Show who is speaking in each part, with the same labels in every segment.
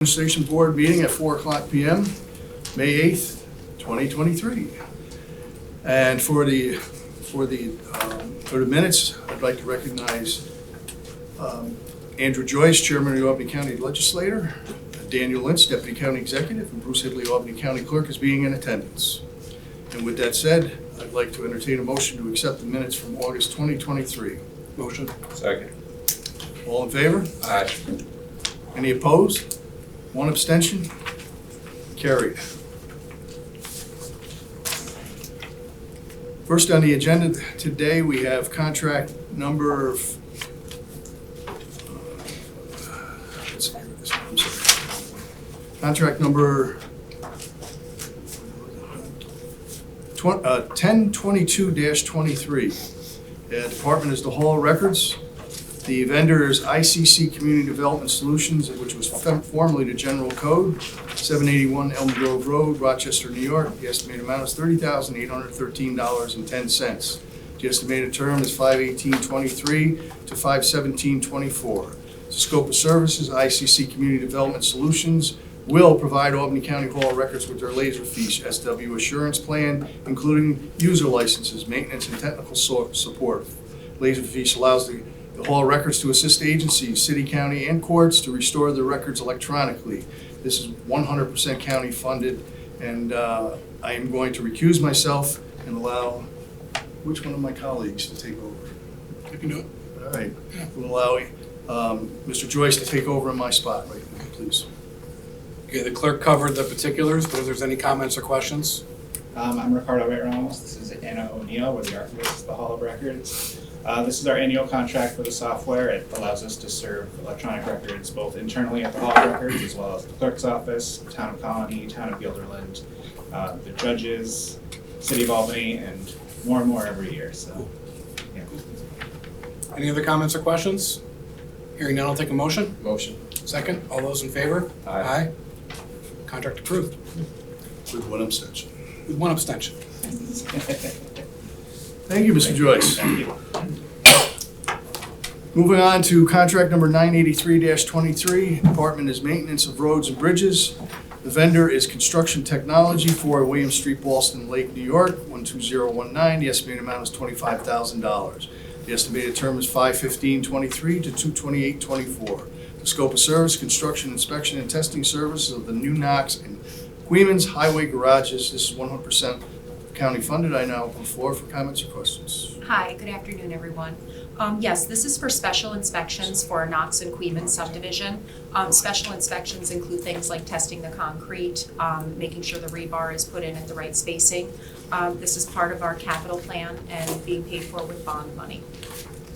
Speaker 1: Administration Board meeting at 4:00 p.m., May 8th, 2023. And for the minutes, I'd like to recognize Andrew Joyce, Chairman of the Albany County Legislature, Daniel Lintz, Deputy County Executive, and Bruce Hibley, Albany County Clerk, as being in attendance. And with that said, I'd like to entertain a motion to accept the minutes from August 2023.
Speaker 2: Motion.
Speaker 3: Second.
Speaker 1: All in favor?
Speaker 3: Aye.
Speaker 1: Any opposed? One abstention? Carried. First on the agenda today, we have contract number, contract number 1022-23. The department is the Hall of Records. The vendor is ICC Community Development Solutions, which was formerly the General Code, 781 Elm Grove Road, Rochester, New York. The estimated amount is $30,813.10. The estimated term is 5/18/23 to 5/17/24. The scope of services, ICC Community Development Solutions will provide Albany County Hall of Records with their Laserfiche SW Assurance Plan, including user licenses, maintenance, and technical support. Laserfiche allows the Hall of Records to assist agencies, city, county, and courts to restore the records electronically. This is 100% county funded, and I am going to recuse myself and allow which one of my colleagues to take over?
Speaker 2: You can do it.
Speaker 1: All right, we'll allow Mr. Joyce to take over in my spot right now, please.
Speaker 2: Okay, the clerk covered the particulars, but if there's any comments or questions?
Speaker 4: I'm Ricardo Ramos. This is Anna O'Neill. We're the archivist of the Hall of Records. This is our annual contract for the software. It allows us to serve electronic records both internally at the Hall of Records as well as the clerk's office, Town of Colony, Town of Guilderland, the judges, City of Albany, and more every year. So, yeah.
Speaker 2: Any other comments or questions? Hearing none, I'll take a motion.
Speaker 3: Motion.
Speaker 2: Second, all those in favor?
Speaker 3: Aye.
Speaker 2: Contract approved
Speaker 1: With one abstention.
Speaker 2: with one abstention.
Speaker 1: Thank you, Mr. Joyce.
Speaker 4: Thank you.
Speaker 1: Moving on to contract number 983-23. Department is maintenance of roads and bridges. The vendor is Construction Technology for William Street, Ballston Lake, New York, 12019. The estimated amount is $25,000. The estimated term is 5/15/23 to 2/28/24. The scope of service, construction, inspection, and testing services of the New Knox and Queens Highway garages. This is 100% county funded. I now open the floor for comments or questions.
Speaker 5: Hi, good afternoon, everyone. Yes, this is for special inspections for Knox and Queens subdivision. Special inspections include things like testing the concrete, making sure the rebar is put in at the right spacing. This is part of our capital plan and being paid for with bond money.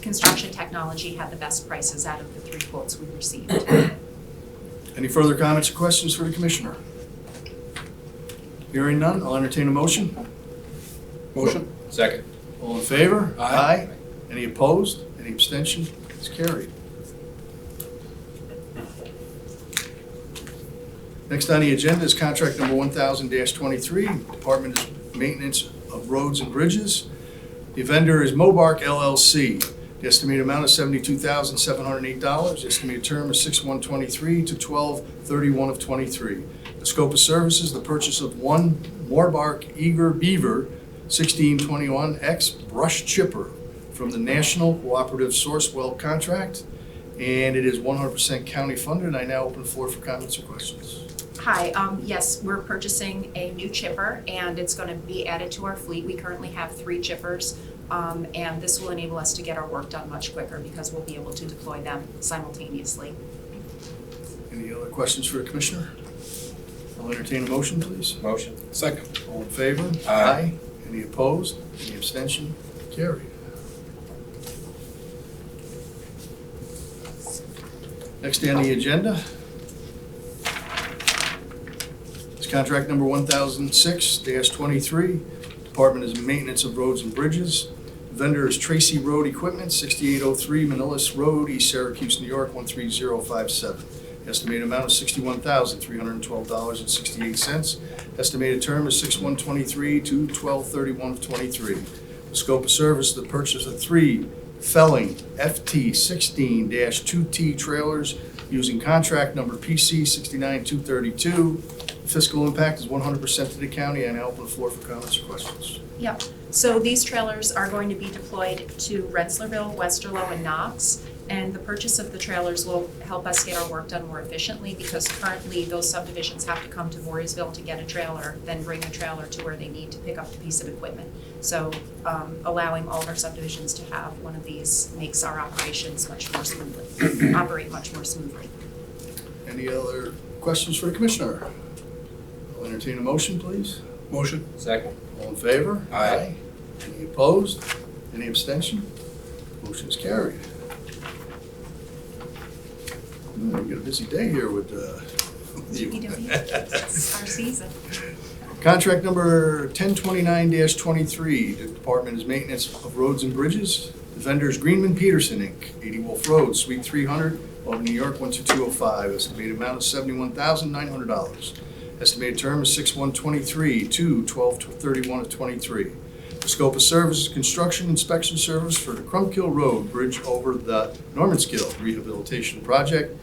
Speaker 5: Construction Technology had the best prices out of the 3 quotes we received.
Speaker 1: Any further comments or questions for the commissioner? Hearing none, I'll entertain a motion.
Speaker 2: Motion.
Speaker 3: Second.
Speaker 1: All in favor?
Speaker 2: Aye.
Speaker 1: Any opposed? Any abstention? It's carried. Next on the agenda is contract number 1000-23. Department is Maintenance of Roads and Bridges. The vendor is Mobark LLC. The estimated amount is $72,708. The estimated term is 6/1/23 to 12/31/23. The scope of services, the purchase of one Mobark Eager Beaver 1621X brush chipper from the National Cooperative Source Well contract, and it is 100% county funded. I now open the floor for comments or questions.
Speaker 5: Hi, yes, we're purchasing a new chipper and it's going to be added to our fleet. We currently have 3 chippers, and this will enable us to get our work done much quicker because we'll be able to deploy them simultaneously.
Speaker 1: Any other questions for the commissioner? I'll entertain a motion, please.
Speaker 3: Motion.
Speaker 2: Second.
Speaker 1: All in favor?
Speaker 3: Aye.
Speaker 1: Any opposed? Any abstention? Carried. Next on the agenda is contract number 1006-23. Department is Maintenance of Roads and Bridges. Vendor is Tracy Road Equipment, 6803 Manillas Road, East Syracuse, New York, 13057. Estimated amount is $61,312.68. Estimated term is 6/1/23 to 12/31/23. The scope of service, the purchase of 3 Felling FT 16-2T trailers using contract number PC 69232. The fiscal impact is 100% to the county. I now open the floor for comments or questions.
Speaker 5: Yep. So these trailers are going to be deployed to Rensselaerville, Westerlo, and Knox. And the purchase of the trailers will help us get our work done more efficiently because currently those subdivisions have to come to Voorheesville to get a trailer, then bring a trailer to where they need to pick up the piece of equipment. So allowing all of our subdivisions to have one of these makes our operations much more smoothly, operate much more smoothly.
Speaker 1: Any other questions for the commissioner? I'll entertain a motion, please.
Speaker 2: Motion.
Speaker 3: Second.
Speaker 1: All in favor?
Speaker 3: Aye.
Speaker 1: Any opposed? Any abstention? Motion is carried. We got a busy day here with you.
Speaker 5: DPW, it's our season.
Speaker 1: Contract number 1029-23, the department is maintenance of roads and bridges. The vendor is Greenman Peterson, Inc., 80 Wolf Road, Suite 300, Albany, New York, 12205. Estimated amount is $71,900. Estimated term is 6/1/23 to 12/31/23. The scope of service is construction inspection service for the Crumpkill Road Bridge over the Normanskill Rehabilitation Project.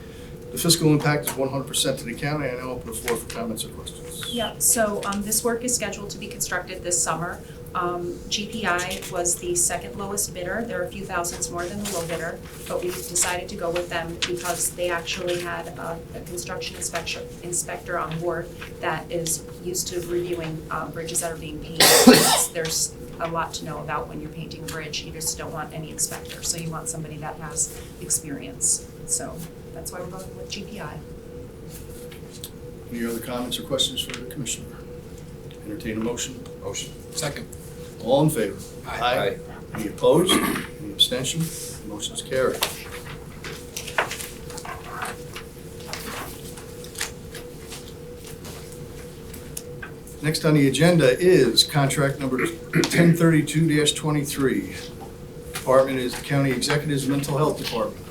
Speaker 1: The fiscal impact is 100% to the county. I now open the floor for comments or questions.
Speaker 5: Yeah, so this work is scheduled to be constructed this summer. GPI was the second lowest bidder. There are a few thousands more than the low bidder, but we decided to go with them because they actually had a construction inspector on board that is used to reviewing bridges that are being painted. There's a lot to know about when you're painting a bridge. You just don't want any inspector, so you want somebody that has experience. So that's why we're going with GPI.
Speaker 1: Any other comments or questions for the commissioner? Entertain a motion.
Speaker 3: Motion.
Speaker 2: Second.
Speaker 1: All in favor?
Speaker 3: Aye.
Speaker 1: Any opposed? Any abstention? Motion is carried. Next on the agenda is contract number 1032-23. Department is the County Executive's Mental Health Department.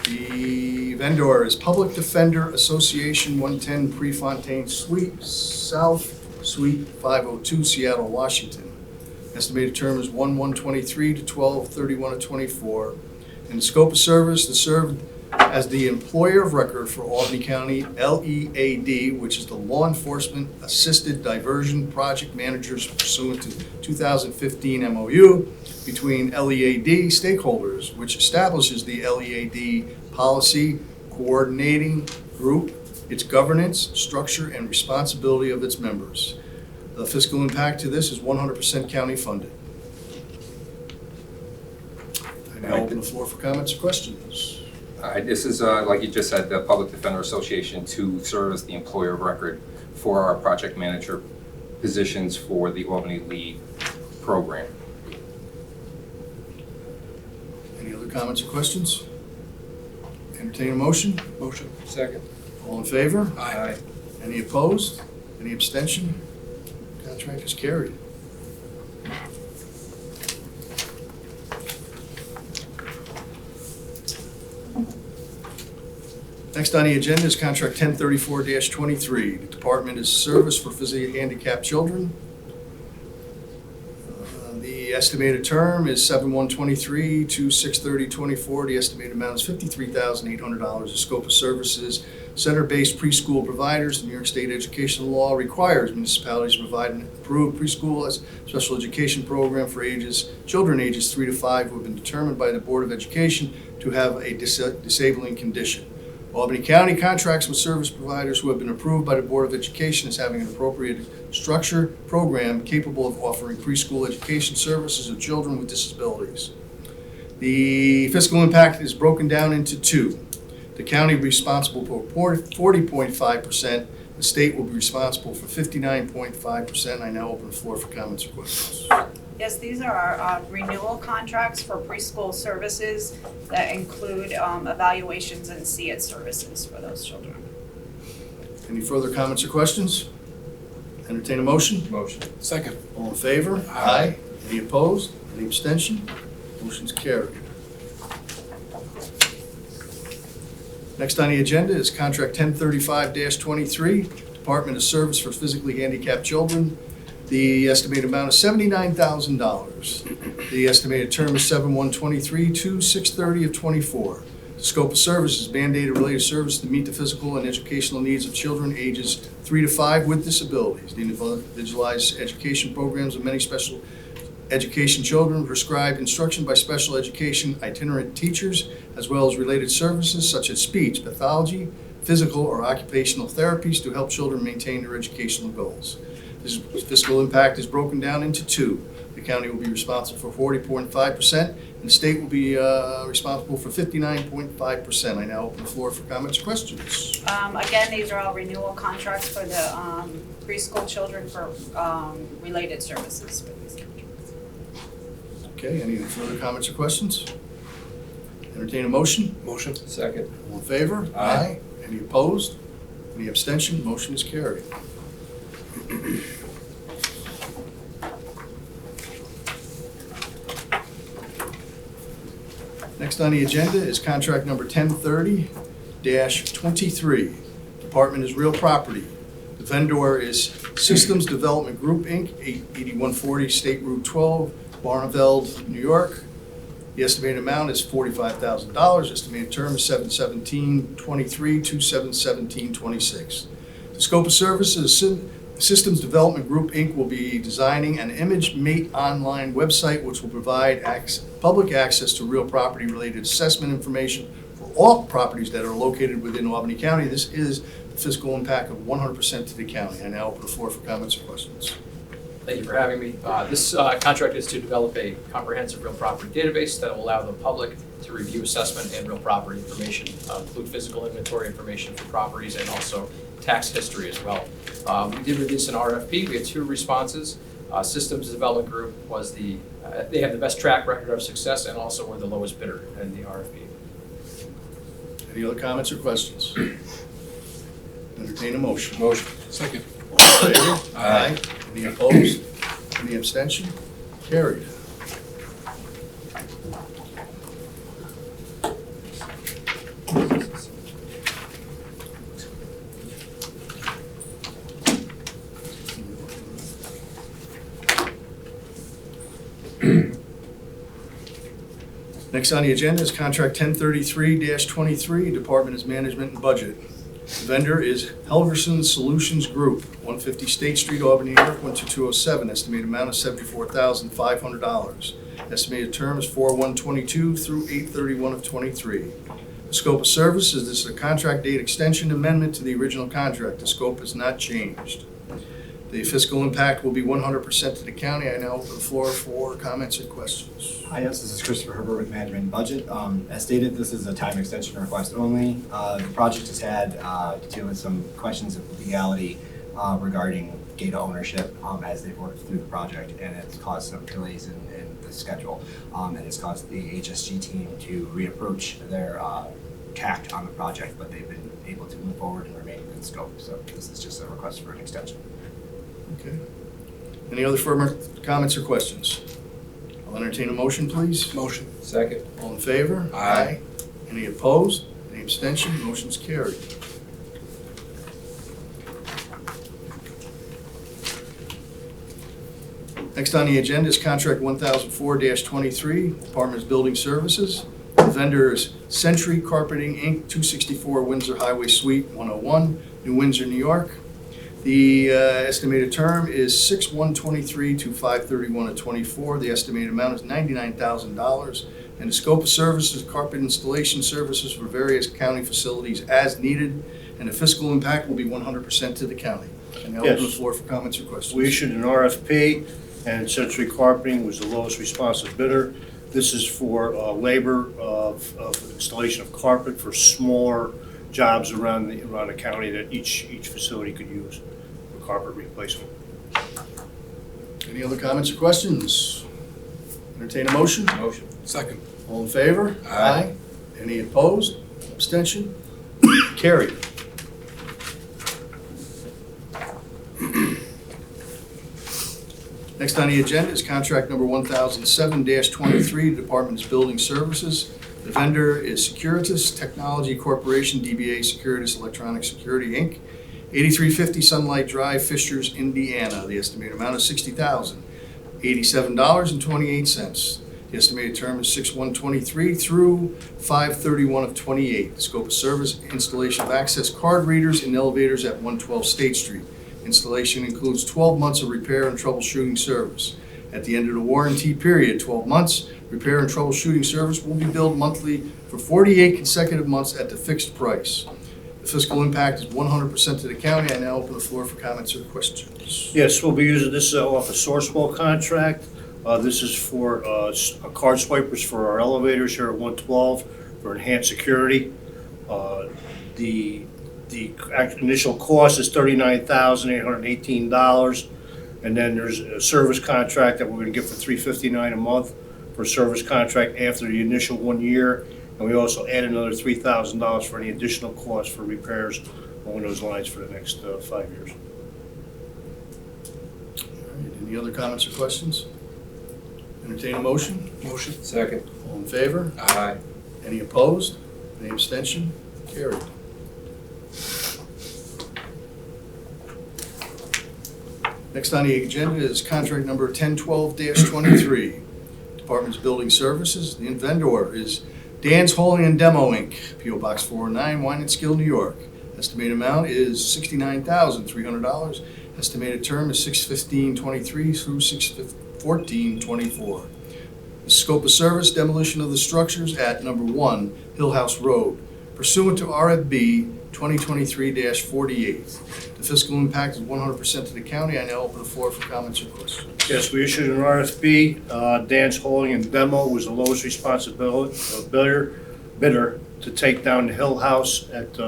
Speaker 1: The vendor is Public Defender Association, 110 Prefontaine Suite, South Suite 502, Seattle, Washington. Estimated term is 1/1/23 to 12/31/24. And the scope of service is served as the employer of record for Albany County LEAD, which is the Law Enforcement Assisted Diversion Project Managers pursuant to 2015 MOU between LEAD stakeholders, which establishes the LEAD policy coordinating group, its governance, structure, and responsibility of its members. The fiscal impact to this is 100% county funded. I now open the floor for comments or questions.
Speaker 3: This is, like you just said, the Public Defender Association to serve as the employer of record for our project manager positions for the Albany Lead program.
Speaker 1: Any other comments or questions? Entertain a motion?
Speaker 2: Motion.
Speaker 3: Second.
Speaker 1: All in favor?
Speaker 3: Aye.
Speaker 1: Any opposed? Any abstention? Contract is carried. Next on the agenda is contract 1034-23. The department is service for physically handicapped children. The estimated term is 7/1/23 to 6/30/24. The estimated amount is $53,800. The scope of services, center-based preschool providers. The New York State educational law requires municipalities to provide an approved preschool as special education program for children ages 3 to 5 who have been determined by the Board of Education to have a disabling condition. Albany County contracts with service providers who have been approved by the Board of Education as having an appropriate structure program capable of offering preschool education services to children with disabilities. The fiscal impact is broken down into two. The county will be responsible for 40.5%. The state will be responsible for 59.5%. I now open the floor for comments or questions.
Speaker 6: Yes, these are our renewal contracts for preschool services that include evaluations and see-it services for those children.
Speaker 1: Any further comments or questions? Entertain a motion?
Speaker 3: Motion.
Speaker 2: Second.
Speaker 1: All in favor?
Speaker 2: Aye.
Speaker 1: Any opposed? Any abstention? Motion's carried. Next on the agenda is contract 1035-23, Department of Service for Physically Handicapped Children. The estimated amount is $79,000. The estimated term is 7/1/23 to 6/30/24. The scope of service is mandated related service to meet the physical and educational needs of children ages 3 to 5 with disabilities. The individualized education programs of many special education children, prescribed instruction by special education itinerant teachers, as well as related services such as speech, pathology, physical or occupational therapies to help children maintain their educational goals. This fiscal impact is broken down into two. The county will be responsible for 40.5%, and the state will be responsible for 59.5%. I now open the floor for comments or questions.
Speaker 6: Again, these are all renewal contracts for the preschool children for related services for these contracts.
Speaker 1: Okay, any further comments or questions? Entertain a motion?
Speaker 2: Motion.
Speaker 3: Second.
Speaker 1: All in favor?
Speaker 3: Aye.
Speaker 1: Any opposed? Any abstention? Motion is carried. Next on the agenda is contract number 1030-23. Department is real property. The vendor is Systems Development Group, Inc., 8140 State Route 12, Barneveld, New York. The estimated amount is $45,000. Estimated term is 7/17/23 to 7/17/26. The scope of services, Systems Development Group, Inc. will be designing an ImageMate online website which will provide public access to real property-related assessment information for all properties that are located within Albany County. This is the fiscal impact of 100% to the county. I now open the floor for comments or questions.
Speaker 7: Thank you for having me. This contract is to develop a comprehensive real property database that will allow the public to review assessment and real property information, include physical inventory information for properties and also tax history as well. We did release an RFP. We had 2 responses. Systems Development Group was they have the best track record of success and also were the lowest bidder in the RFP.
Speaker 1: Any other comments or questions? Entertain a motion.
Speaker 3: Motion.
Speaker 2: Second.
Speaker 1: All in favor? Aye. Any opposed? Any abstention? Carried. Next on the agenda is contract 1033-23. Department is Management and Budget. The vendor is Helgerson Solutions Group, 150 State Street, Albany, New York, 12207. Estimated amount is $74,500. Estimated term is 4/1/22 through 8/31/23. The scope of service is this is a contract date extension amendment to the original contract. The scope has not changed. The fiscal impact will be 100% to the county. I now open the floor for comments and questions.
Speaker 8: Hi, yes, this is Christopher Herbert with Management and Budget. As stated, this is a time extension request only. The project has had to deal with some questions of legality regarding data ownership as they've worked through the project, and it's caused some delays in the schedule. And it's caused the HSG team to reapproach their tact on the project, but they've been able to move forward and remain in scope. So this is just a request for an extension.
Speaker 1: Okay. Any other further comments or questions? I'll entertain a motion, please.
Speaker 2: Motion.
Speaker 3: Second.
Speaker 1: All in favor?
Speaker 3: Aye.
Speaker 1: Any opposed? Any abstention? Motion's carried. Next on the agenda is contract 1004-23, Department of Building Services. The vendor is Century Carpeting, Inc., 264 Windsor Highway Suite 101, New Windsor, New York. The estimated term is 6/1/23 to 5/31/24. The estimated amount is $99,000. And the scope of services, carpet installation services for various county facilities as needed. And the fiscal impact will be 100% to the county. And now open the
Speaker 9: Yes.
Speaker 1: floor for comments or questions.
Speaker 9: We issued an RFP, and Century Carpeting was the lowest responsive bidder. This is for labor of installation of carpet for smaller jobs around the county that each facility could use for carpet replacement.
Speaker 1: Any other comments or questions? Entertain a motion?
Speaker 3: Motion.
Speaker 2: Second.
Speaker 1: All in favor?
Speaker 3: Aye.
Speaker 1: Any opposed? Abstention? Carried. Next on the agenda is contract number 1007-23, Department of Building Services. The vendor is Securitas Technology Corporation, DBA Securitas Electronic Security, Inc., 8350 Sunlight Drive, Fishers, Indiana. The estimated amount is $60,087.28. The estimated term is 6/1/23 through 5/31/28. The scope of service, installation of access card readers in elevators at 112 State Street. Installation includes 12 months of repair and troubleshooting service. At the end of the warranty period, 12 months, repair and troubleshooting service will be billed monthly for 48 consecutive months at the fixed price. The fiscal impact is 100% to the county. I now open the floor for comments or questions.
Speaker 9: Yes, we'll be using this off a Sourcewell contract. This is for card swipers for our elevators here at 112 for enhanced security. The initial cost is $39,818. And then there's a service contract that we're gonna get for $359 a month for a service contract after the initial 1 year. And we also add another $3,000 for any additional costs for repairs along those lines for the next 5 years.
Speaker 1: All right, any other comments or questions? Entertain a motion?
Speaker 2: Motion.
Speaker 3: Second.
Speaker 1: All in favor?
Speaker 3: Aye.
Speaker 1: Any opposed? Any abstention? Carried. Next on the agenda is contract number 1012-23. Department's Building Services. The vendor is Dan's Hauling and Demo, Inc., P.O. Box 409, Wine and Skill, New York. Estimated amount is $69,300. Estimated term is 6/15/23 through 6/14/24. The scope of service, demolition of the structures at number 1 Hill House Road, pursuant to RFB 2023-48. The fiscal impact is 100% to the county. I now open the floor for comments or questions.
Speaker 9: Yes, we issued an RFP. Dan's Hauling and Demo was the lowest responsibility bidder to take down the Hill House at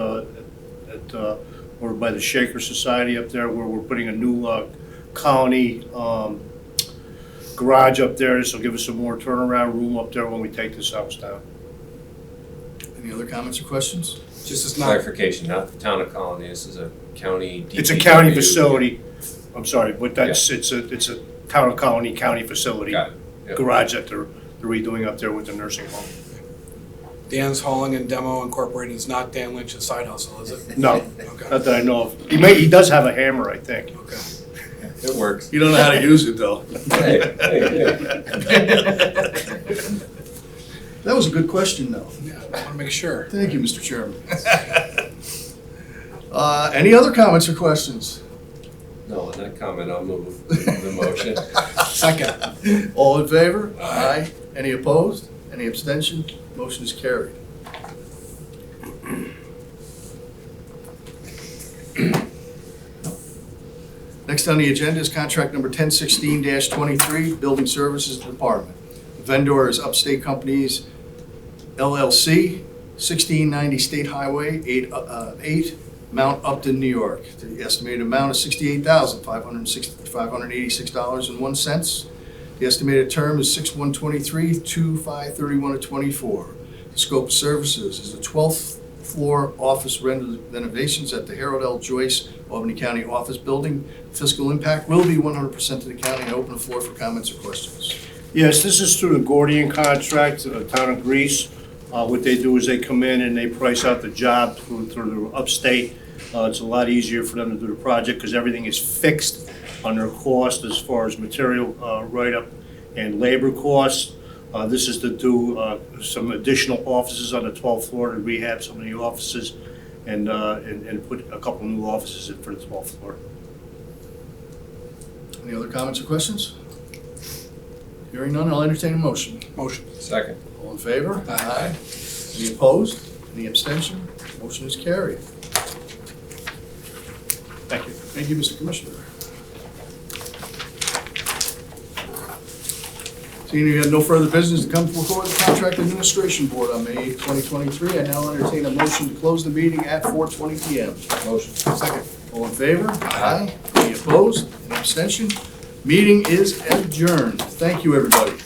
Speaker 9: over by the Shaker Society up there, where we're putting a new colony garage up there. This will give us some more turnaround room up there when we take this house down.
Speaker 1: Any other comments or questions?
Speaker 2: Just as not,
Speaker 10: Clarification, not the town of Colony, this is a county.
Speaker 9: It's a county
Speaker 10: DPW.
Speaker 9: facility. I'm sorry, but it's a town of Colony county facility.
Speaker 10: Got it. Yep.
Speaker 9: Garage that they're redoing up there with the nursing home.
Speaker 2: Dan's Hauling and Demo Incorporated is not Dan Lynch's side hustle, is it?
Speaker 9: No,
Speaker 2: Okay,
Speaker 9: not that I know of. He does have a hammer, I think.
Speaker 2: okay.
Speaker 10: It works.
Speaker 1: You don't know how to use it, though.
Speaker 10: Hey.
Speaker 1: That was a good question, though.
Speaker 2: Yeah, I want to make sure.
Speaker 1: Thank you, Mr. Chairman. Any other comments or questions?
Speaker 10: No, on that comment, I'll move the motion.
Speaker 2: Second.
Speaker 1: All in favor? Aye. Any opposed? Any abstention? Motion is carried. Next on the agenda is contract number 1016-23, Building Services Department. The vendor is Upstate Companies LLC, 1690 State Highway 8, Mount Upton, New York. The estimated amount is $68,586.01. The estimated term is 6/1/23 to 5/31/24. The scope of services is the 12th floor office renovations at the Harold L. Joyce, Albany County Office Building. Fiscal impact will be 100% to the county. I open the floor for comments or questions.
Speaker 9: Yes, this is through the Gordian contract, the town of Greece. What they do is they come in and they price out the job through the Upstate. It's a lot easier for them to do the project because everything is fixed on their cost as far as material write-up and labor costs. This is to do some additional offices on the 12th floor to rehab some of the offices and put a couple new offices in for the 12th floor.
Speaker 1: Any other comments or questions? Hearing none, I'll entertain a motion.
Speaker 2: Motion.
Speaker 10: Second.
Speaker 1: All in favor?
Speaker 2: Aye.
Speaker 1: Any opposed? Any abstention? Motion is carried.
Speaker 9: Thank you.
Speaker 1: Thank you, Mr. Commissioner. Seeing you have no further business to come before the Contract Administration Board on May 8, 2023, I now entertain a motion to close the meeting at 4:20 PM.
Speaker 10: Motion.
Speaker 1: Second. All in favor? Aye. Any opposed? Any abstention? Meeting is adjourned. Thank you, everybody.